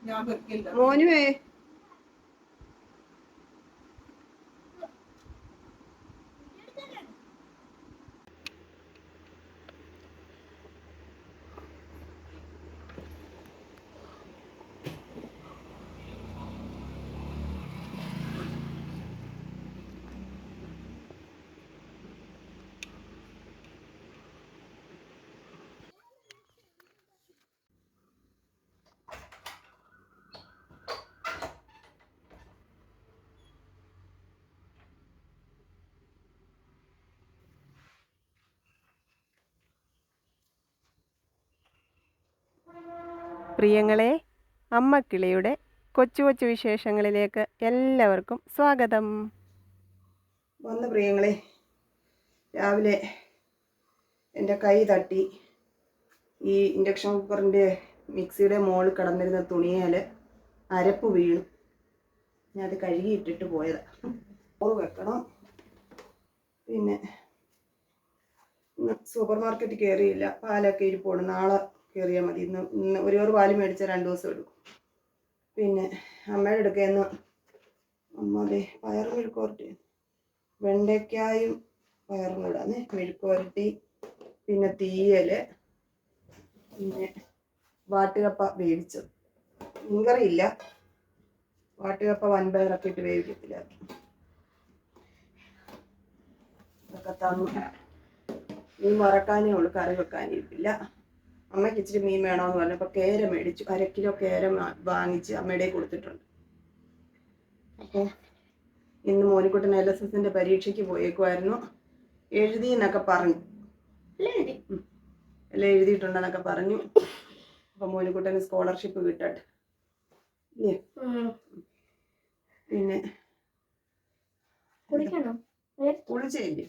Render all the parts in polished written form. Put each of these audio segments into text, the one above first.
മോനുവേ പ്രിയങ്ങളെ, അമ്മക്കിളിയുടെ കൊച്ചു കൊച്ചു വിശേഷങ്ങളിലേക്ക് എല്ലാവർക്കും സ്വാഗതം. വന്ന പ്രിയങ്ങളെ, രാവിലെ എൻ്റെ കൈ തട്ടി ഈ ഇൻഡക്ഷൻ കുക്കറിൻ്റെ മിക്സിയുടെ മുകളിൽ കിടന്നിരുന്ന തുണിയാൽ അരപ്പ് വീണു. ഞാൻ അത് കഴുകിയിട്ടിട്ട് പോയതാണ്. ചോറ് വെക്കണം. പിന്നെ ഇന്ന് സൂപ്പർ മാർക്കറ്റിൽ കയറിയില്ല, പാലൊക്കെ ഇരിപ്പോണ്. നാളെ കയറിയാൽ മതി. ഇന്ന് ഒരു പാല് മേടിച്ചാൽ 2 ദിവസം എടുക്കും. പിന്നെ അമ്മയുടെ അടുക്കന്ന് അമ്മ അതെ പയർ മെഴുക്കുവരട്ടി, വെണ്ടയ്ക്കായും പയറും കൂടാന്ന് മെഴുക്കുവരട്ടി, പിന്നെ തീയൽ, പിന്നെ വാട്ടുകപ്പ വേവിച്ചത്. മീൻകറിയില്ല, വാട്ടുകപ്പ വൻപയറൊക്കെ ഇട്ട് വേവിക്കത്തില്ല. അതൊക്കെ തന്നു. മീൻ വറക്കാനേ ഉള്ളൂ, കറി വെക്കാനിരിപ്പില്ല. അമ്മയ്ക്ക് ഇച്ചിരി മീൻ വേണമെന്ന് പറഞ്ഞപ്പോൾ കേര മേടിച്ചു. 1/2 കിലോ കേര വാങ്ങിച്ച് അമ്മയുടെ കൊടുത്തിട്ടുണ്ട്. അപ്പോൾ ഇന്ന് മോനിക്കുട്ടൻ LSSന്റെ പരീക്ഷയ്ക്ക് പോയേക്കുമായിരുന്നു. എഴുതി എന്നൊക്കെ പറഞ്ഞു, എല്ലാം എഴുതിയിട്ടുണ്ടെന്നൊക്കെ പറഞ്ഞു. അപ്പം മോനിക്കുട്ടന് സ്കോളർഷിപ്പ് കിട്ടട്ടെ. പിന്നെ കുളിച്ചില്ലേ?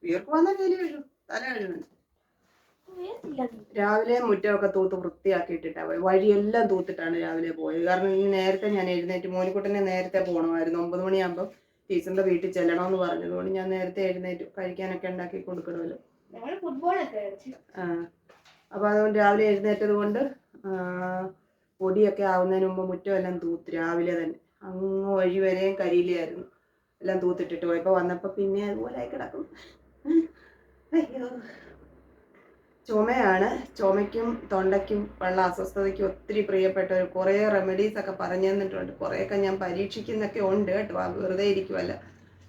വീർക്ക് വന്നാൽ കയ്യിൽ വീഴും, തല കഴുകുന്നു. രാവിലെ മുറ്റമൊക്കെ തൂത്ത് വൃത്തിയാക്കിയിട്ടിട്ടാ പോയി. വഴിയെല്ലാം തൂത്തിട്ടാണ് രാവിലെ പോയത്. കാരണം ഇന്ന് നേരത്തെ ഞാൻ എഴുന്നേറ്റ്, മോനിക്കുട്ടനെ നേരത്തെ പോകണമായിരുന്നു. 9 മണിയാകുമ്പോൾ ടീച്ചറിന്റെ വീട്ടിൽ ചെല്ലണമെന്ന് പറഞ്ഞതുകൊണ്ട് ഞാൻ നേരത്തെ എഴുന്നേറ്റു. കഴിക്കാനൊക്കെ ഉണ്ടാക്കി കൊടുക്കണമല്ലോ. അപ്പൊ അതുകൊണ്ട് രാവിലെ എഴുന്നേറ്റത് കൊണ്ട് പൊടിയൊക്കെ ആവുന്നതിന് മുമ്പ് മുറ്റം എല്ലാം തൂത്ത് രാവിലെ തന്നെ. അങ്ങ് വഴി വരെയും കരിയിലായിരുന്നു. എല്ലാം തൂത്തിട്ടിട്ട് പോയി. ഇപ്പൊ വന്നപ്പോ പിന്നെ അതുപോലെ ആയി കിടക്കും. അയ്യോ, ചുമയാണ്. ചുമയ്ക്കും തൊണ്ടയ്ക്കും വെള്ള അസ്വസ്ഥതയ്ക്കും ഒത്തിരി പ്രിയപ്പെട്ട കുറേ റെമഡീസ് ഒക്കെ പറഞ്ഞു തന്നിട്ടുണ്ട്. കുറേയൊക്കെ ഞാൻ പരീക്ഷിക്കുന്നൊക്കെ ഉണ്ട് കേട്ടോ. വെറുതെ ഇരിക്കുമല്ല,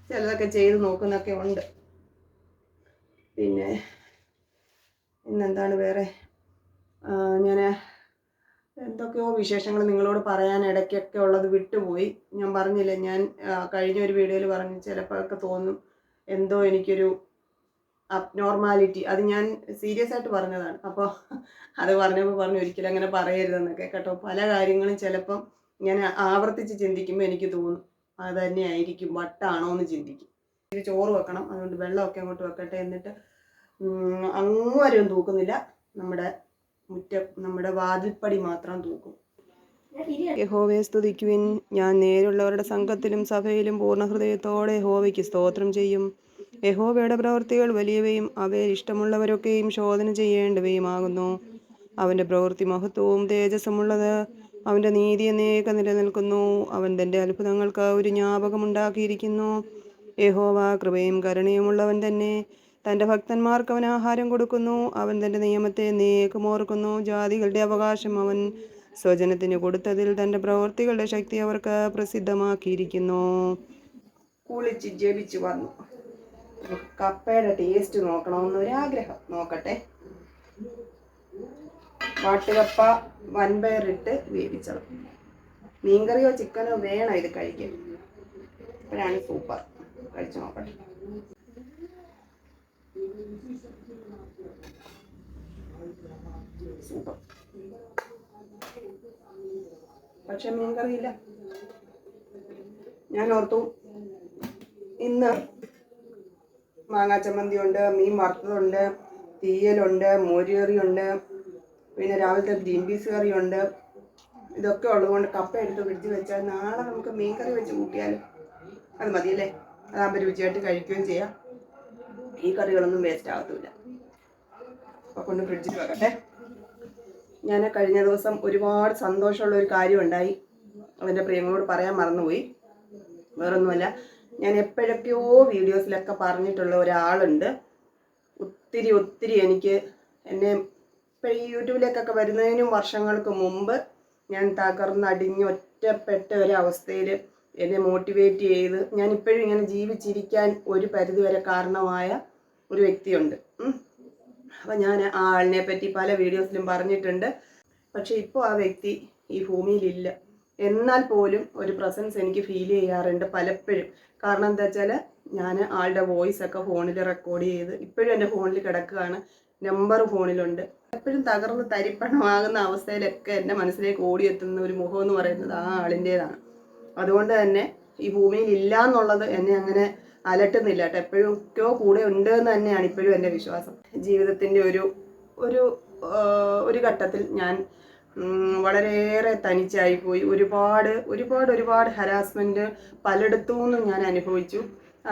ചിലതൊക്കെ ചെയ്ത് നോക്കുന്നൊക്കെ ഉണ്ട്. പിന്നെ ഇന്നെന്താണ് വേറെ, ഞാൻ എന്തൊക്കെയോ വിശേഷങ്ങൾ നിങ്ങളോട് പറയാൻ ഇടയ്ക്കൊക്കെ ഉള്ളത് വിട്ടുപോയി. ഞാൻ പറഞ്ഞില്ലേ, ഞാൻ കഴിഞ്ഞ ഒരു വീഡിയോയിൽ പറഞ്ഞു ചിലപ്പോഴൊക്കെ തോന്നും എന്തോ എനിക്കൊരു അബ്നോർമാലിറ്റി. അത് ഞാൻ സീരിയസ് ആയിട്ട് പറഞ്ഞതാണ്. അപ്പോൾ അത് പറഞ്ഞപ്പോൾ പറഞ്ഞു ഒരിക്കലും അങ്ങനെ പറയരുതെന്നൊക്കെ കേട്ടോ. പല കാര്യങ്ങളും ചിലപ്പം ഞാൻ ആവർത്തിച്ച് ചിന്തിക്കുമ്പോൾ എനിക്ക് തോന്നും അത് തന്നെ ആയിരിക്കും, വട്ടാണോ എന്ന് ചിന്തിക്കും. ഇത് ചോറ് വെക്കണം, അതുകൊണ്ട് വെള്ളമൊക്കെ അങ്ങോട്ട് വെക്കട്ടെ. എന്നിട്ട് അങ്ങുവരെയും തൂക്കുന്നില്ല, നമ്മുടെ വാതിൽപ്പടി മാത്രം തൂക്കും. യഹോവയെ സ്തുതിക്കുവിൻ. ഞാൻ നേരുള്ളവരുടെ സംഘത്തിലും സഭയിലും പൂർണ്ണ ഹൃദയത്തോടെ യഹോവയ്ക്ക് സ്തോത്രം ചെയ്യും. യഹോവയുടെ പ്രവൃത്തികൾ വലിയവയും അവയിൽ ഇഷ്ടമുള്ളവരൊക്കെയും ശോധന ചെയ്യേണ്ടവയുമാകുന്നു. അവൻ്റെ പ്രവൃത്തി മഹത്വവും തേജസ്സുമുള്ളത്. അവൻ്റെ നീതി എന്നേക്കും നിലനിൽക്കുന്നു. അവൻ തൻ്റെ അത്ഭുതങ്ങൾക്ക് ഒരു ജ്ഞാപകമുണ്ടാക്കിയിരിക്കുന്നു. യഹോവ കൃപയും കരുണയുമുള്ളവൻ തന്നെ. തൻ്റെ ഭക്തന്മാർക്ക് അവൻ ആഹാരം കൊടുക്കുന്നു. അവൻ തൻ്റെ നിയമത്തെ എന്നേക്കും ഓർക്കുന്നു. ജാതികളുടെ അവകാശം അവൻ സ്വജനത്തിന് കൊടുത്തതിൽ തൻ്റെ പ്രവൃത്തികളുടെ ശക്തി അവർക്ക് പ്രസിദ്ധമാക്കിയിരിക്കുന്നു. കുളിച്ച് ജപിച്ച് വന്നു. കപ്പയുടെ ടേസ്റ്റ് നോക്കണമെന്നൊരാഗ്രഹം. നോക്കട്ടെ. വാട്ടുകപ്പ വൻപയറിട്ട് വേവിച്ചത്. മീൻകറിയോ ചിക്കനോ വേണം ഇത് കഴിക്കാൻ. അപ്പോഴാണ് സൂപ്പർ. കഴിച്ചു നോക്കട്ടെ. സൂപ്പർ. പക്ഷെ മീൻകറിയില്ല. ഞാൻ ഓർത്തു ഇന്ന് മാങ്ങാ ചമ്മന്തി ഉണ്ട്, മീൻ വറുത്തതുണ്ട്, തീയലുണ്ട്, മോരുകറിയുണ്ട്, പിന്നെ രാവിലത്തെ ഗ്രീൻ പീസ് കറിയുണ്ട്. ഇതൊക്കെ ഉള്ളതുകൊണ്ട് കപ്പ എടുത്ത് ഫ്രിഡ്ജിൽ വെച്ചാൽ നാളെ നമുക്ക് മീൻകറി വെച്ച് കൂട്ടിയാലും അത് മതിയല്ലേ. അതാകുമ്പോൾ രുചിയായിട്ട് കഴിക്കുകയും ചെയ്യാം. ഈ കറികളൊന്നും വേസ്റ്റ് ആകത്തില്ല. അപ്പോൾ കൊണ്ട് ഫ്രിഡ്ജിൽ വെക്കട്ടെ. ഞാൻ കഴിഞ്ഞ ദിവസം ഒരുപാട് സന്തോഷമുള്ള ഒരു കാര്യം ഉണ്ടായി. അവൻ്റെ പ്രിയങ്ങളോട് പറയാൻ മറന്നുപോയി. വേറൊന്നുമല്ല, ഞാൻ എപ്പോഴൊക്കെയോ വീഡിയോസിലൊക്കെ പറഞ്ഞിട്ടുള്ള ഒരാളുണ്ട്. ഒത്തിരി എനിക്ക് എന്നെ ഇപ്പം ഈ യൂട്യൂബിലേക്കൊക്കെ വരുന്നതിനും വർഷങ്ങൾക്ക് മുമ്പ് ഞാൻ തകർന്നടിഞ്ഞ് ഒറ്റപ്പെട്ട ഒരവസ്ഥയിൽ എന്നെ മോട്ടിവേറ്റ് ചെയ്ത് ഞാൻ ഇപ്പോഴും ഇങ്ങനെ ജീവിച്ചിരിക്കാൻ ഒരു പരിധിവരെ കാരണമായ ഒരു വ്യക്തിയുണ്ട്. അപ്പം ഞാൻ ആ ആളിനെ പറ്റി പല വീഡിയോസിലും പറഞ്ഞിട്ടുണ്ട്. പക്ഷെ ഇപ്പോൾ ആ വ്യക്തി ഈ ഭൂമിയിലില്ല. എന്നാൽ പോലും ഒരു പ്രസൻസ് എനിക്ക് ഫീൽ ചെയ്യാറുണ്ട് പലപ്പോഴും. കാരണം എന്താ വെച്ചാൽ ഞാൻ ആളുടെ വോയിസ് ഒക്കെ ഫോണിൽ റെക്കോർഡ് ചെയ്ത് ഇപ്പോഴും എൻ്റെ ഫോണിൽ കിടക്കുകയാണ്. നമ്പർ ഫോണിലുണ്ട്. എപ്പോഴും തകർന്ന് തരിപ്പണമാകുന്ന അവസ്ഥയിലൊക്കെ എൻ്റെ മനസ്സിലേക്ക് ഓടിയെത്തുന്ന ഒരു മുഖം എന്ന് പറയുന്നത് ആ ആളിൻ്റേതാണ്. അതുകൊണ്ട് തന്നെ ഈ ഭൂമിയിൽ ഇല്ല എന്നുള്ളത് എന്നെ അങ്ങനെ അലട്ടുന്നില്ല കേട്ടോ. എപ്പോഴൊക്കെയോ കൂടെ ഉണ്ട് എന്ന് തന്നെയാണ് ഇപ്പോഴും എൻ്റെ വിശ്വാസം. ജീവിതത്തിൻ്റെ ഒരു ഘട്ടത്തിൽ ഞാൻ വളരെയേറെ തനിച്ചായിപ്പോയി. ഒരുപാട് ഹരാസ്മെൻറ്റ് പലയിടത്തു നിന്നും ഞാൻ അനുഭവിച്ചു.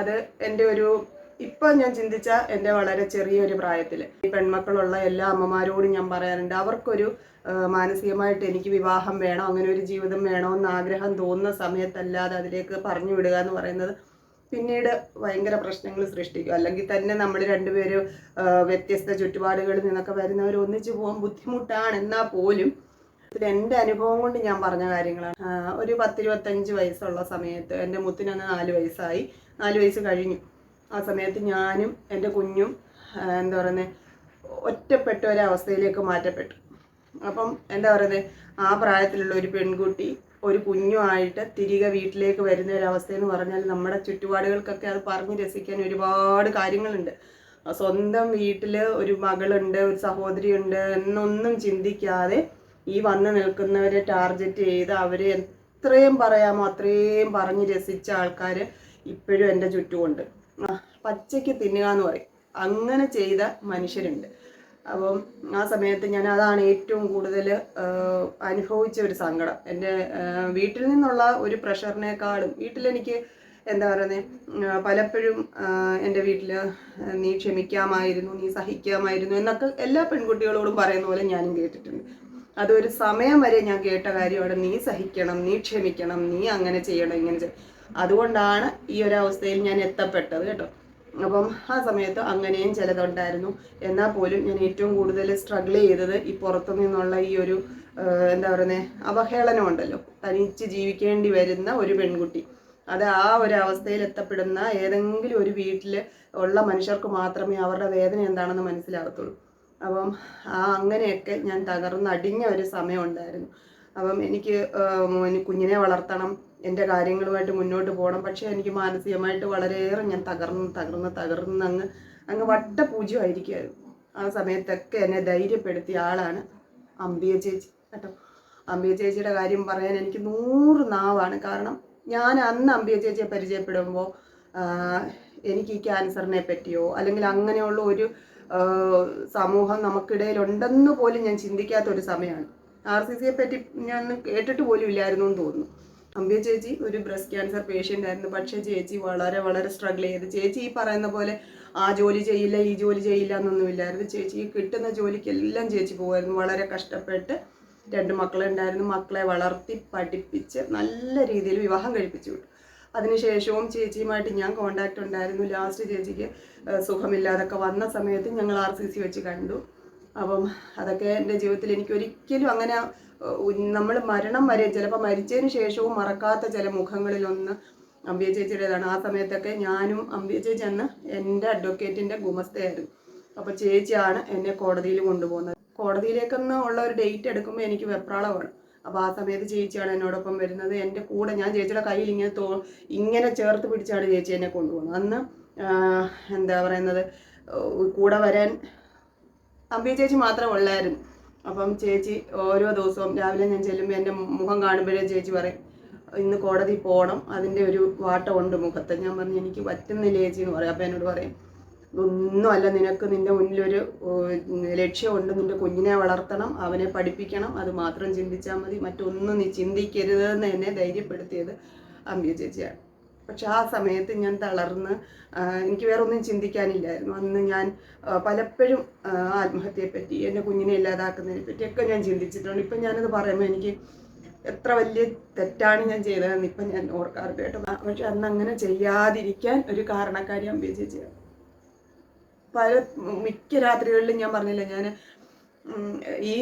അത് എൻ്റെ ഇപ്പം ഞാൻ ചിന്തിച്ച എൻ്റെ വളരെ ചെറിയൊരു പ്രായത്തിൽ ഈ പെൺമക്കളുള്ള എല്ലാ അമ്മമാരോടും ഞാൻ പറയാറുണ്ട്, അവർക്കൊരു മാനസികമായിട്ട് എനിക്ക് വിവാഹം വേണം, അങ്ങനെ ഒരു ജീവിതം വേണമെന്ന് ആഗ്രഹം തോന്നുന്ന സമയത്തല്ലാതെ അതിലേക്ക് പറഞ്ഞു വിടുക എന്ന് പറയുന്നത് പിന്നീട് ഭയങ്കര പ്രശ്നങ്ങൾ സൃഷ്ടിക്കും. അല്ലെങ്കിൽ തന്നെ നമ്മൾ രണ്ടുപേരും വ്യത്യസ്ത ചുറ്റുപാടുകളിൽ നിന്നൊക്കെ വരുന്നവർ ഒന്നിച്ചു പോകാൻ ബുദ്ധിമുട്ടാണ്. എന്നാൽ പോലും എൻ്റെ അനുഭവം കൊണ്ട് ഞാൻ പറഞ്ഞ കാര്യങ്ങളാണ്. ഒരു 10-25 വയസ്സുള്ള സമയത്ത് എൻ്റെ മുത്തിനന്ന് 4 വയസ്സായി. 4 വയസ്സ് കഴിഞ്ഞു. ആ സമയത്ത് ഞാനും എൻ്റെ കുഞ്ഞും എന്താ പറയുന്നത് ഒറ്റപ്പെട്ട ഒരവസ്ഥയിലേക്ക് മാറ്റപ്പെട്ടു. അപ്പം എന്താ പറയുന്നത്, ആ പ്രായത്തിലുള്ള ഒരു പെൺകുട്ടി ഒരു കുഞ്ഞുമായിട്ട് തിരികെ വീട്ടിലേക്ക് വരുന്ന ഒരവസ്ഥയെന്ന് പറഞ്ഞാൽ നമ്മുടെ ചുറ്റുപാടുകൾക്കൊക്കെ അത് പറഞ്ഞ് രസിക്കാൻ ഒരുപാട് കാര്യങ്ങളുണ്ട്. സ്വന്തം വീട്ടിൽ ഒരു മകളുണ്ട്, ഒരു സഹോദരിയുണ്ട് എന്നൊന്നും ചിന്തിക്കാതെ ഈ വന്ന് നിൽക്കുന്നവരെ ടാർഗറ്റ് ചെയ്ത് അവരെ എത്രയും പറയാമോ അത്രയും പറഞ്ഞ് രസിച്ച ആൾക്കാർ ഇപ്പോഴും എൻ്റെ ചുറ്റുമുണ്ട്. പച്ചയ്ക്ക് തിന്നുക എന്ന് പറയും, അങ്ങനെ ചെയ്ത മനുഷ്യരുണ്ട്. അപ്പം ആ സമയത്ത് ഞാൻ അതാണ് ഏറ്റവും കൂടുതൽ അനുഭവിച്ച ഒരു സങ്കടം. എൻ്റെ വീട്ടിൽ നിന്നുള്ള ഒരു പ്രഷറിനേക്കാളും വീട്ടിലെനിക്ക് എന്താ പറയുന്നത് പലപ്പോഴും എൻ്റെ വീട്ടിൽ നീ ക്ഷമിക്കാമായിരുന്നു, നീ സഹിക്കാമായിരുന്നു എന്നൊക്കെ എല്ലാ പെൺകുട്ടികളോടും പറയുന്ന പോലെ ഞാനും കേട്ടിട്ടുണ്ട്. അതൊരു സമയം വരെ ഞാൻ കേട്ട കാര്യമാണ്. നീ സഹിക്കണം, നീ ക്ഷമിക്കണം, നീ അങ്ങനെ ചെയ്യണം, ഇങ്ങനെ ചെയ്യണം. അതുകൊണ്ടാണ് ഈ ഒരു അവസ്ഥയിൽ ഞാൻ എത്തപ്പെട്ടത് കേട്ടോ. അപ്പം ആ സമയത്ത് അങ്ങനെയും ചിലതുണ്ടായിരുന്നു. എന്നാൽ പോലും ഞാൻ ഏറ്റവും കൂടുതൽ സ്ട്രഗിൾ ചെയ്തത് ഈ പുറത്തു നിന്നുള്ള ഈ ഒരു എന്താ പറയുന്നത് അവഹേളനം ഉണ്ടല്ലോ. തനിച്ച് ജീവിക്കേണ്ടി വരുന്ന ഒരു പെൺകുട്ടി, അത് ആ ഒരു അവസ്ഥയിൽ എത്തപ്പെടുന്ന ഏതെങ്കിലും ഒരു വീട്ടിൽ ഉള്ള മനുഷ്യർക്ക് മാത്രമേ അവരുടെ വേദന എന്താണെന്ന് മനസ്സിലാകത്തുള്ളൂ. അപ്പം അങ്ങനെയൊക്കെ ഞാൻ തകർന്നടിഞ്ഞ ഒരു സമയം ഉണ്ടായിരുന്നു. അപ്പം എനിക്ക് കുഞ്ഞിനെ വളർത്തണം, എൻ്റെ കാര്യങ്ങളുമായിട്ട് മുന്നോട്ട് പോകണം. പക്ഷേ എനിക്ക് മാനസികമായിട്ട് വളരെയേറെ ഞാൻ തകർന്ന് അങ്ങ് വട്ടപൂജ്യമായിരിക്കുമായിരുന്നു. ആ സമയത്തൊക്കെ എന്നെ ധൈര്യപ്പെടുത്തിയ ആളാണ് അമ്പിയ ചേച്ചി കേട്ടോ. അമ്പിയ ചേച്ചിയുടെ കാര്യം പറയാൻ എനിക്ക് 100 നാവാണ്. കാരണം ഞാൻ അന്ന് അമ്പിയ ചേച്ചിയെ പരിചയപ്പെടുമ്പോൾ എനിക്ക് ഈ ക്യാൻസറിനെ പറ്റിയോ അല്ലെങ്കിൽ അങ്ങനെയുള്ള ഒരു സമൂഹം നമുക്കിടയിൽ ഉണ്ടെന്ന് പോലും ഞാൻ ചിന്തിക്കാത്തൊരു സമയമാണ്. RCCയെ പറ്റി ഞാൻ കേട്ടിട്ട് പോലും ഇല്ലായിരുന്നു എന്ന് തോന്നുന്നു. അമ്പിയ ചേച്ചി ഒരു ബ്രസ്റ്റ് ക്യാൻസർ പേഷ്യൻ്റ് ആയിരുന്നു. പക്ഷേ ചേച്ചി വളരെ സ്ട്രഗിൾ ചെയ്ത്, ചേച്ചി ഈ പറയുന്ന പോലെ ആ ജോലി ചെയ്യില്ല ഈ ജോലി ചെയ്യില്ല എന്നൊന്നുമില്ലായിരുന്നു. ചേച്ചി കിട്ടുന്ന ജോലിക്കെല്ലാം ചേച്ചി പോകുമായിരുന്നു. വളരെ കഷ്ടപ്പെട്ട് 2 മക്കളുണ്ടായിരുന്നു. മക്കളെ വളർത്തി പഠിപ്പിച്ച് നല്ല രീതിയിൽ വിവാഹം കഴിപ്പിച്ചു വിട്ടു. അതിനുശേഷവും ചേച്ചിയുമായിട്ട് ഞാൻ കോണ്ടാക്ട് ഉണ്ടായിരുന്നു. ലാസ്റ്റ് ചേച്ചിക്ക് സുഖമില്ലാതൊക്കെ വന്ന സമയത്ത് ഞങ്ങൾ RCC വെച്ച് കണ്ടു. അപ്പം അതൊക്കെ എൻ്റെ ജീവിതത്തിൽ എനിക്ക് ഒരിക്കലും അങ്ങനെ നമ്മൾ മരണം വരെ ചിലപ്പോൾ മരിച്ചതിന് ശേഷവും മറക്കാത്ത ചില മുഖങ്ങളിലൊന്ന് അമ്പിയ ചേച്ചിയുടേതാണ്. ആ സമയത്തൊക്കെ ഞാനും അമ്പിയ ചേച്ചി അന്ന് എൻ്റെ അഡ്വക്കേറ്റിൻ്റെ ഗുമസ്തയായിരുന്നു. അപ്പോൾ ചേച്ചിയാണ് എന്നെ കോടതിയിൽ കൊണ്ടുപോകുന്നത്. കോടതിയിലേക്കൊന്ന് ഉള്ള ഒരു ഡേറ്റ് എടുക്കുമ്പോൾ എനിക്ക് വെപ്രാളമാണ്. അപ്പോൾ ആ സമയത്ത് ചേച്ചിയാണ് എന്നോടൊപ്പം വരുന്നത്. എൻ്റെ കൂടെ ഞാൻ ചേച്ചിയുടെ കയ്യിൽ ഇങ്ങനെ ചേർത്ത് പിടിച്ചാണ് ചേച്ചി എന്നെ കൊണ്ടുപോകുന്നത്. അന്ന് എന്താ പറയുന്നത് കൂടെ വരാൻ അമ്പിയ ചേച്ചി മാത്രമേ ഉള്ളായിരുന്നു. അപ്പം ചേച്ചി ഓരോ ദിവസവും രാവിലെ ഞാൻ ചെല്ലുമ്പോൾ എൻ്റെ മുഖം കാണുമ്പോഴേ ചേച്ചി പറയും, ഇന്ന് കോടതി പോകണം, അതിൻ്റെ ഒരു വാട്ടമുണ്ട് മുഖത്ത്. ഞാൻ പറഞ്ഞു എനിക്ക് പറ്റുന്നില്ല ചേച്ചി എന്ന് പറയും. അപ്പോൾ എന്നോട് പറയും, ഇതൊന്നുമല്ല, നിനക്ക് നിൻ്റെ മുന്നിലൊരു ലക്ഷ്യമുണ്ട്, നിൻ്റെ കുഞ്ഞിനെ വളർത്തണം, അവനെ പഠിപ്പിക്കണം, അത് മാത്രം ചിന്തിച്ചാൽ മതി, മറ്റൊന്നും നീ ചിന്തിക്കരുതെന്ന് എന്നെ ധൈര്യപ്പെടുത്തിയത് അമ്പിയ ചേച്ചിയാണ്. പക്ഷെ ആ സമയത്ത് ഞാൻ തളർന്ന് എനിക്ക് വേറെ ഒന്നും ചിന്തിക്കാനില്ലായിരുന്നു. അന്ന് ഞാൻ പലപ്പോഴും ആത്മഹത്യയെപ്പറ്റി, എൻ്റെ കുഞ്ഞിനെ ഇല്ലാതാക്കുന്നതിനെ പറ്റിയൊക്കെ ഞാൻ ചിന്തിച്ചിട്ടുണ്ട്. ഇപ്പം ഞാനത് പറയുമ്പോൾ എനിക്ക് എത്ര വലിയ തെറ്റാണ് ഞാൻ ചെയ്തതെന്ന് ഇപ്പം ഞാൻ ഓർക്കാറുണ്ട് കേട്ടോ. പക്ഷെ അന്ന് അങ്ങനെ ചെയ്യാതിരിക്കാൻ ഒരു കാരണക്കാരി അമ്പിയ ചേച്ചിയാണ്. മിക്ക രാത്രികളിലും ഞാൻ പറഞ്ഞില്ല, ഞാൻ ഈ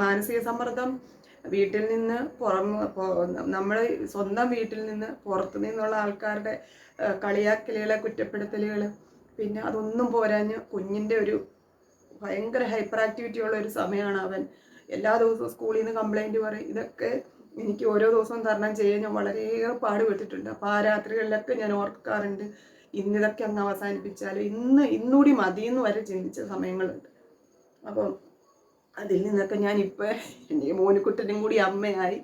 മാനസിക സമ്മർദ്ദം വീട്ടിൽ നിന്ന് നമ്മൾ സ്വന്തം വീട്ടിൽ നിന്ന് പുറത്തു നിന്നുള്ള ആൾക്കാരുടെ കളിയാക്കലുകൾ, കുറ്റപ്പെടുത്തലുകൾ, പിന്നെ അതൊന്നും പോരാഞ്ഞ് കുഞ്ഞിൻ്റെ ഒരു ഭയങ്കര ഹൈപ്പർ ആക്ടിവിറ്റി ഉള്ള ഒരു സമയമാണ് അവൻ. എല്ലാ ദിവസവും സ്കൂളിൽ നിന്ന് കംപ്ലൈൻറ്റ് പറയും. ഇതൊക്കെ എനിക്ക് ഓരോ ദിവസവും തരണം ചെയ്യാൻ ഞാൻ വളരെയേറെ പാടുപെട്ടിട്ടുണ്ട്. അപ്പോൾ ആ രാത്രികളിലൊക്കെ ഞാൻ ഓർക്കാറുണ്ട്, ഇന്നിതൊക്കെ അങ്ങ് അവസാനിപ്പിച്ചാലും ഇന്നുകൂടി മതിയെന്ന് വരെ ചിന്തിച്ച സമയങ്ങളുണ്ട്. അപ്പം അതിൽ നിന്നൊക്കെ ഞാനിപ്പോൾ എൻ്റെ മോനുകുട്ടനും കൂടി അമ്മയായി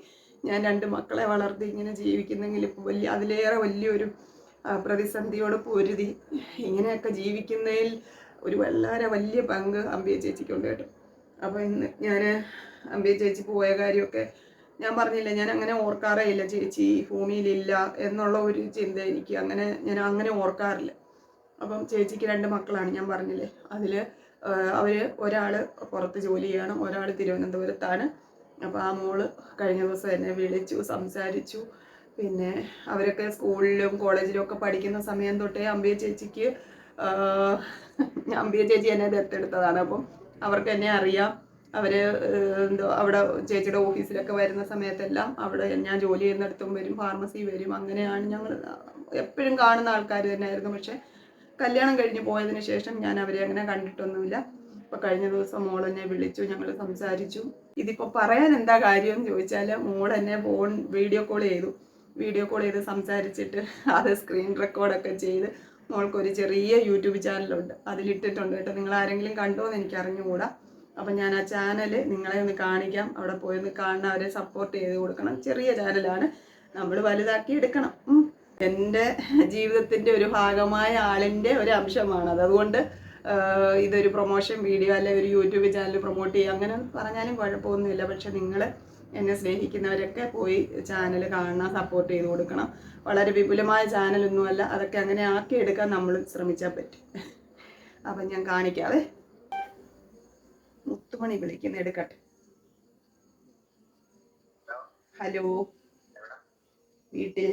ഞാൻ 2 മക്കളെ വളർത്തി ഇങ്ങനെ ജീവിക്കുന്നെങ്കിൽ ഇപ്പോൾ അതിലേറെ വലിയൊരു പ്രതിസന്ധിയോട് പൊരുതി ഇങ്ങനെയൊക്കെ ജീവിക്കുന്നതിൽ ഒരു വളരെ വലിയ പങ്ക് അമ്പിയ ചേച്ചിക്കുണ്ട് കേട്ടോ. അപ്പോൾ ഇന്ന് ഞാൻ അമ്പിയ ചേച്ചി പോയ കാര്യമൊക്കെ ഞാൻ പറഞ്ഞില്ല, ഞാൻ അങ്ങനെ ഓർക്കാറേ ഇല്ല. ചേച്ചി ഭൂമിയിലില്ല എന്നുള്ള ഒരു ചിന്ത ഞാൻ അങ്ങനെ ഓർക്കാറില്ല. അപ്പം ചേച്ചിക്ക് 2 മക്കളാണ്, ഞാൻ പറഞ്ഞില്ലേ. അതിൽ അവർ ഒരാൾ പുറത്ത് ജോലി ചെയ്യണം, ഒരാൾ തിരുവനന്തപുരത്താണ്. അപ്പോൾ ആ മോള് കഴിഞ്ഞ ദിവസം എന്നെ വിളിച്ചു, സംസാരിച്ചു. പിന്നെ അവരൊക്കെ സ്കൂളിലും കോളേജിലും ഒക്കെ പഠിക്കുന്ന സമയം തൊട്ടേ അമ്പിയ ചേച്ചി എന്നെ ദത്തെടുത്തതാണ്. അപ്പം അവർക്ക് എന്നെ അറിയാം. അവർ അവിടെ ചേച്ചിയുടെ ഓഫീസിലൊക്കെ വരുന്ന സമയത്തെല്ലാം അവിടെ ഞാൻ ജോലി ചെയ്യുന്നിടത്തും വരും, ഫാർമസി വരും. അങ്ങനെയാണ് ഞങ്ങൾ എപ്പോഴും കാണുന്ന ആൾക്കാർ തന്നെയായിരുന്നു. പക്ഷെ കല്യാണം കഴിഞ്ഞ് പോയതിന് ശേഷം ഞാൻ അവരെ അങ്ങനെ കണ്ടിട്ടൊന്നുമില്ല. അപ്പോൾ കഴിഞ്ഞ ദിവസം മോൾ എന്നെ വിളിച്ചു, ഞങ്ങൾ സംസാരിച്ചു. ഇതിപ്പോൾ പറയാൻ എന്താ കാര്യം എന്ന് ചോദിച്ചാൽ, മോൾ എന്നെ വീഡിയോ കോൾ ചെയ്ത് സംസാരിച്ചിട്ട് അത് സ്ക്രീൻ റെക്കോർഡൊക്കെ ചെയ്ത് മോൾക്കൊരു ചെറിയ യൂട്യൂബ് ചാനലുണ്ട്, അതിലിട്ടിട്ടുണ്ട് കേട്ടോ. നിങ്ങൾ ആരെങ്കിലും കണ്ടോ എന്ന് എനിക്ക് അറിഞ്ഞുകൂടാ. അപ്പം ഞാൻ ആ ചാനൽ നിങ്ങളെ ഒന്ന് കാണിക്കാം. അവിടെ പോയി ഒന്ന് കാണണം, അവരെ സപ്പോർട്ട് ചെയ്ത് കൊടുക്കണം. ചെറിയ ചാനലാണ്, നമ്മൾ വലുതാക്കി എടുക്കണം. എൻ്റെ ജീവിതത്തിൻ്റെ ഒരു ഭാഗമായ ആളിൻ്റെ ഒരു അംശമാണത്. അതുകൊണ്ട് ഇതൊരു പ്രൊമോഷൻ വീഡിയോ അല്ലെ ഒരു യൂട്യൂബ് ചാനൽ പ്രൊമോട്ട് ചെയ്യുക അങ്ങനെ പറഞ്ഞാലും കുഴപ്പമൊന്നുമില്ല. പക്ഷെ നിങ്ങൾ എന്നെ സ്നേഹിക്കുന്നവരൊക്കെ പോയി ചാനൽ കാണണം, സപ്പോർട്ട് ചെയ്ത് കൊടുക്കണം. വളരെ വിപുലമായ ചാനലൊന്നുമല്ല, അതൊക്കെ അങ്ങനെ ആക്കിയെടുക്കാൻ നമ്മൾ ശ്രമിച്ചാൽ പറ്റും. അപ്പം ഞാൻ കാണിക്കാവേ. മുത്തുമണി വിളിക്കുന്ന, എടുക്കട്ടെ. ഹലോ, വീട്ടിൽ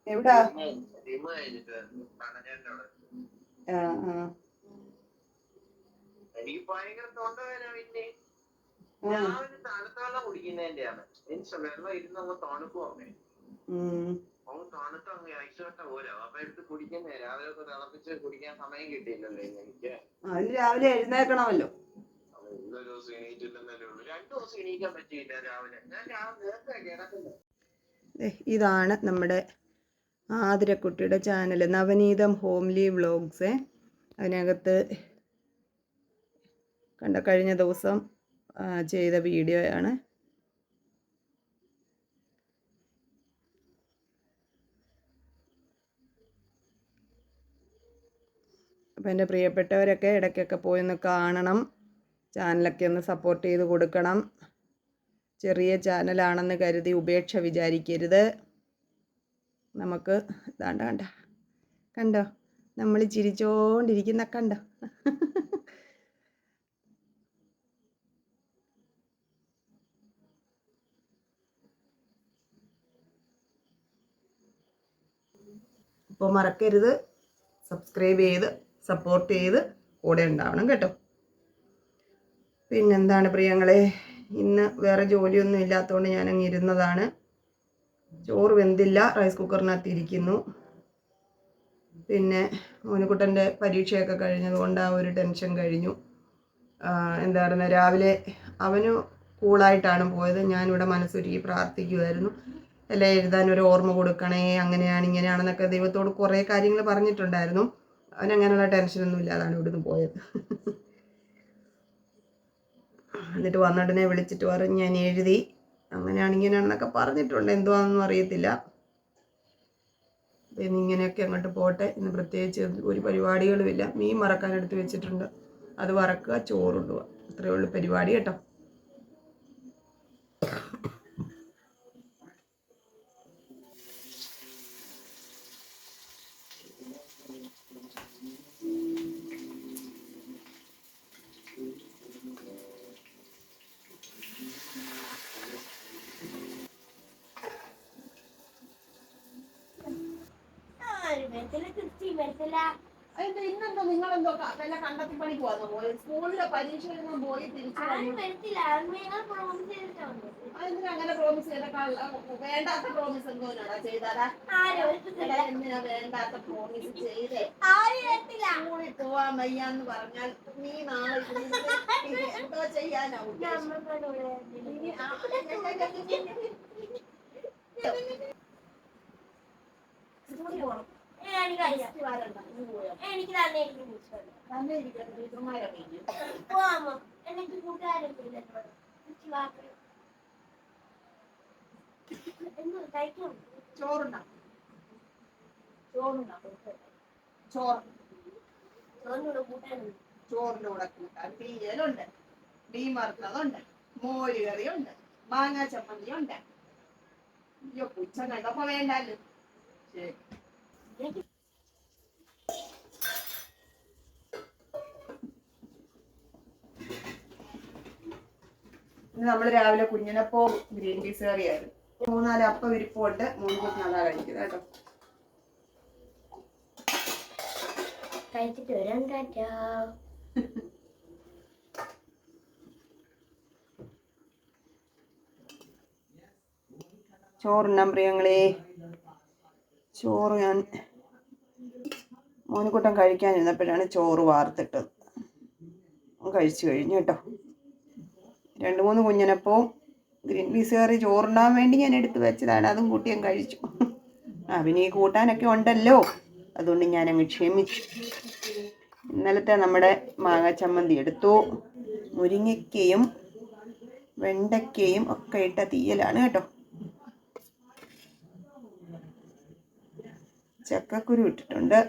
എവിടാ? എനിക്ക് ഭയങ്കര തൊണ്ടവേദന. പിന്നെ രാവിലെ തണുത്ത വെള്ളം കുടിക്കുന്നതിന്റെയാണ്. വെള്ളം ഇരുന്ന് തണുക്കും അമ്മേ, തണുത്ത ഐശ്വട്ട പോരാ. അപ്പൊ എടുത്ത് കുടിക്കുന്നേ, രാവിലെ ഒക്കെ തിളപ്പിച്ച് കുടിക്കാൻ സമയം കിട്ടിയില്ലല്ലോ എനിക്ക്. അതിന് രാവിലെ എഴുന്നേക്കണമല്ലോ. ഒരു ദിവസം എണീറ്റില്ലെന്നല്ലേ ഉള്ളൂ, 2 ദിവസം എണീക്കാൻ പറ്റിയില്ല രാവിലെ. ഞാൻ നേരത്തെ കിടക്കുന്നത്. ഇതാണ് നമ്മുടെ ആതിരക്കുട്ടിയുടെ ചാനൽ, നവനീതം ഹോംലി വ്ലോഗ്സ്. അതിനകത്ത് കഴിഞ്ഞ ദിവസം ചെയ്ത വീഡിയോയാണ്. അപ്പോൾ എൻ്റെ പ്രിയപ്പെട്ടവരൊക്കെ ഇടയ്ക്കൊക്കെ പോയി ഒന്ന് കാണണം, ചാനലൊക്കെ ഒന്ന് സപ്പോർട്ട് ചെയ്ത് കൊടുക്കണം. ചെറിയ ചാനലാണെന്ന് കരുതി ഉപേക്ഷ വിചാരിക്കരുത്. നമുക്ക് കണ്ടോ നമ്മൾ ചിരിച്ചോണ്ടിരിക്കുന്ന കണ്ടോ. അപ്പോൾ മറക്കരുത്, സബ്സ്ക്രൈബ് ചെയ്ത് സപ്പോർട്ട് ചെയ്ത് കൂടെ ഉണ്ടാവണം കേട്ടോ. പിന്നെന്താണ് പ്രിയങ്ങളെ, ഇന്ന് വേറെ ജോലിയൊന്നും ഇല്ലാത്തതുകൊണ്ട് ഞാനങ്ങ് ഇരുന്നതാണ്. ചോറ് വെന്തില്ല, റൈസ് കുക്കറിനകത്ത് ഇരിക്കുന്നു. പിന്നെ മോനുകുട്ടൻ്റെ പരീക്ഷയൊക്കെ കഴിഞ്ഞതുകൊണ്ട് ആ ഒരു ടെൻഷൻ കഴിഞ്ഞു. എന്തായിരുന്നു, രാവിലെ അവന് കൂളായിട്ടാണ് പോയത്. ഞാനിവിടെ മനസ്സൊരുക്കി പ്രാർത്ഥിക്കുമായിരുന്നു. എല്ലാം എഴുതാനൊരു ഓർമ്മ കൊടുക്കണേ, അങ്ങനെയാണ് ഇങ്ങനെയാണെന്നൊക്കെ ദൈവത്തോട് കുറേ കാര്യങ്ങൾ പറഞ്ഞിട്ടുണ്ടായിരുന്നു. അവനങ്ങനെയുള്ള ടെൻഷനൊന്നും ഇല്ലാതാണ് ഇവിടുന്ന് പോയത്. എന്നിട്ട് വന്നിടനെ വിളിച്ചിട്ട് പറഞ്ഞ് ഞാൻ എഴുതി, അങ്ങനെയാണ് ഇങ്ങനെയാണെന്നൊക്കെ പറഞ്ഞിട്ടുണ്ട്. എന്തുവാണെന്നൊന്നും അറിയത്തില്ല. പിന്നെ ഇങ്ങനെയൊക്കെ അങ്ങോട്ട് പോട്ടെ. ഇന്ന് പ്രത്യേകിച്ച് ഒരു പരിപാടികളുമില്ല. മീൻ വറക്കാൻ എടുത്ത് വെച്ചിട്ടുണ്ട്, അത് വറക്കുക, ചോറുണ്ടുക, അത്രയേ ഉള്ളൂ പരിപാടി കേട്ടോ. അതിന്റെ ഇന്നെന്തോ നിങ്ങളെന്തോ വല്ല കണ്ടെത്തി പണിക്ക് വന്നു പോയി സ്കൂളിലെ പരീക്ഷ എഴുതാൻ പോയി തിരിച്ചു അതിന് അങ്ങനെ പ്രോമിസ് ചെയ്തേക്കാൾ വേണ്ടാത്ത പ്രോമിസ് എന്തോന്നാടാ ചെയ്താടാ എന്തിനാ വേണ്ടാത്ത പ്രോമിസ് ചെയ്തേ സ്കൂളിൽ പോവാൻ വയ്യാന്ന് പറഞ്ഞാൽ നീ നാളെ എന്തോ ചെയ്യാനാ സ്കൂളിൽ പോകണം എനിക്ക് തന്നെ ടീച്ചർമാരൊക്കെ എനിക്ക് കൂട്ടുകാരൊക്കെ ചോറുണ്ടാ ചോറിന്റെ കൂടെ കൂട്ടാൻ തീയലുണ്ട് മീൻ വറുത്തതുണ്ട് മോര് കറിയുണ്ട് മാങ്ങാ ചമ്മന്തി ഉണ്ട് അയ്യോ പുച്ച കണ്ടപ്പോ വേണ്ടല്ലോ ശരി നമ്മൾ രാവിലെ കുഞ്ഞിനപ്പോ ഗ്രീൻ പീസ് കറിയായിരുന്നു 3-4 അപ്പം വിരിപ്പുണ്ട് 3 കൂട്ടി നല്ലതാ കഴിക്കുന്നത് കേട്ടോ കഴിച്ചിട്ട് വരാൻ ടാറ്റാ ചോറുണ്ണാൻ പ്രിയങ്ങളെ ചോറ് ഞാൻ മോനിക്കുട്ടൻ കഴിക്കാനിരുന്നപ്പോഴാണ് ചോറ് വാർത്തിട്ടത് കഴിച്ചു കഴിഞ്ഞു കേട്ടോ 2-3 കുഞ്ഞിനപ്പവും ഗ്രീൻ പീസ് കറി ചോറുണ്ടാൻ വേണ്ടി ഞാൻ എടുത്ത് വെച്ചതാണ് അതും കൂട്ടി ഞാൻ കഴിച്ചു പിന്നെ ഈ കൂട്ടാനൊക്കെ ഉണ്ടല്ലോ അതുകൊണ്ട് ഞാനങ്ങ് ക്ഷമിച്ചു ഇന്നലത്തെ നമ്മുടെ മാങ്ങ ചമ്മന്തി എടുത്തു മുരിങ്ങയ്ക്കയും വെണ്ടയ്ക്കയും ഒക്കെ ഇട്ട തീയലാണ് കേട്ടോ ചക്കക്കുരു ഇട്ടിട്ടുണ്ട്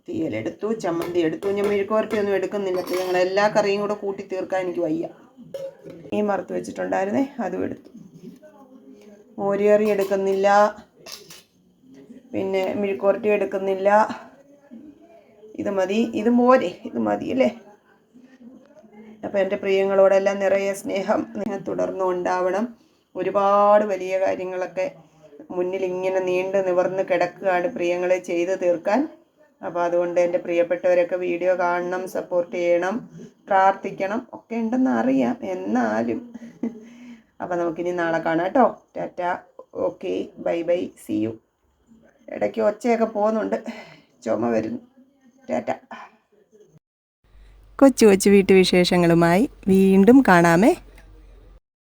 തീയലെടുത്തു ചമ്മന്തി എടുത്തു ഞാൻ മെഴുക്കുവരട്ടിയൊന്നും എടുക്കുന്നില്ല ഞങ്ങൾ എല്ലാ കറിയും കൂടെ കൂട്ടി തീർക്കാൻ എനിക്ക് വയ്യ മീൻ വറുത്ത് വെച്ചിട്ടുണ്ടായിരുന്നേ അതും എടുത്തു മോര് കറി എടുക്കുന്നില്ല പിന്നെ മെഴുക്കുവരട്ടി എടുക്കുന്നില്ല ഇത് മതി ഇത് പോരെ ഇത് മതി അല്ലേ അപ്പം എൻ്റെ പ്രിയങ്ങളോടെല്ലാം നിറയെ സ്നേഹം തുടർന്നും ഉണ്ടാവണം ഒരുപാട് വലിയ കാര്യങ്ങളൊക്കെ മുന്നിൽ ഇങ്ങനെ നീണ്ടു നിവർന്ന് കിടക്കുകയാണ് പ്രിയങ്ങളെ ചെയ്ത് തീർക്കാൻ അപ്പോൾ അതുകൊണ്ട് എൻ്റെ പ്രിയപ്പെട്ടവരൊക്കെ വീഡിയോ കാണണം സപ്പോർട്ട് ചെയ്യണം പ്രാർത്ഥിക്കണം ഒക്കെ ഉണ്ടെന്ന് അറിയാം എന്നാലും അപ്പോൾ നമുക്കിനി നാളെ കാണാം കേട്ടോ tata okay bye bye see you ഇടയ്ക്ക് ഒച്ചയൊക്കെ പോകുന്നുണ്ട് ചുമ വരുന്നു ടാറ്റ കൊച്ചു കൊച്ചു വീട്ടുവിശേഷങ്ങളുമായി വീണ്ടും കാണാമേ.